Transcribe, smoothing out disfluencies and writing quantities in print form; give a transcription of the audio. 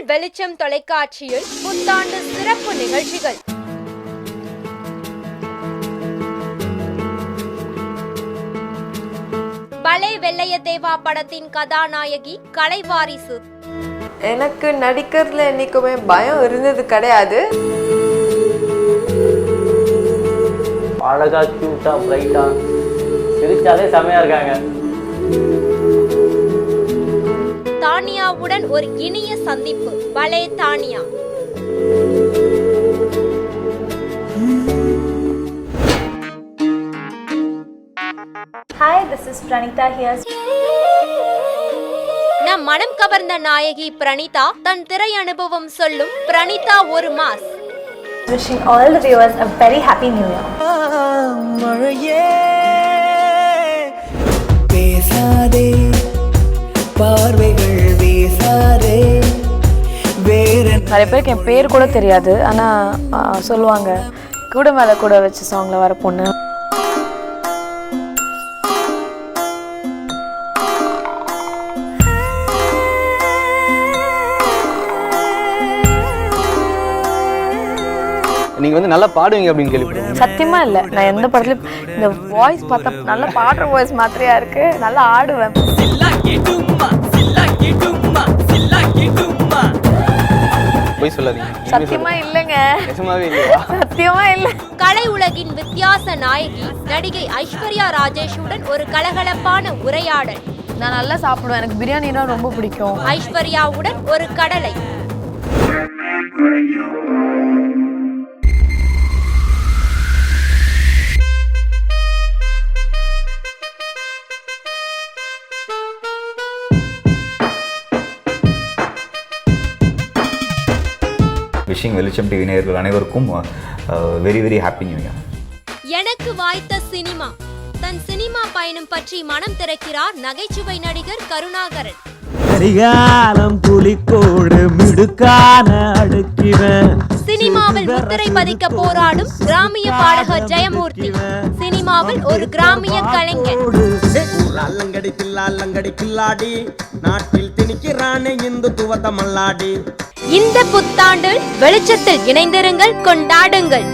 வெளிச்சம் தொலைக்காட்சியில் புத்தாண்டு சிறப்பு நிகழ்ச்சிகள். பலே வெள்ளைய தேவா படத்தின் கதாநாயகி கலைவாரிசு. எனக்கு நடிக்கிறதுல என்னைக்குமே பயம் இருந்தது கிடையாது. அழகா கியூட்டா பிரைட்டா சிரிச்சாலே செமையா இருக்காங்க. தானியாவுடன் ஒரு இனிய சந்திப்பு. பலே Tania. Hi, this is Pranita here. நம் மனம் கவர்ந்த நாயகி பிரணீதா தன் திரை அனுபவம் சொல்லும் பிரணீதா ஒரு mass. Wishing all the viewers a very happy new year. நிறைய பேருக்கு என் பேர் கூட தெரியாது, ஆனால் சொல்லுவாங்க கூட மேலே கூட வச்ச சாங்கில் வர பொண்ணு. நீங்க வந்து நல்லா பாடுவீங்க அப்படின்னு கேள்விப்பட்டேன். சத்தியமா இல்லை, நான் எந்த படத்துலையும் இந்த வாய்ஸ் பார்த்தா நல்லா பாடுற வாய்ஸ் மாத்திரையா இருக்கு, நல்லா ஆடுவேன். போய் சொல்லாதீங்க. சத்தியமா இல்லைங்க, நிஜமாவே இல்லையா? சத்தியமா இல்லை. கலை உலகின் வித்தியாச நாயகி நடிகை ஐஸ்வர்யா ராஜேஷுடன் ஒரு கலகலப்பான உரையாடல். நான் நல்லா சாப்பிடுவேன், எனக்கு பிரியாணினா ரொம்ப பிடிக்கும். ஐஸ்வர்யாவுடன் ஒரு கடலை. விஷிங் வெளிச்சம் டிவி நேயர்கள் அனைவருக்கும் very very happy new year. எனக்கு வாய்த்த சினிமா. தன் சினிமா பயணம் பற்றி மனம் திறக்கிறார் நகைச்சுவை நடிகர் கருணாகரன். சினிமாவில் முத்திரை பதிக்க போராடும் கிராமிய பாடகர் ஜெயமூர்த்தி. சினிமாவில் ஒரு கிராமிய கலைஞர். இந்த புத்தாண்டில் வெளிச்சத்தில் இணைந்திருங்கள், கொண்டாடுங்கள்.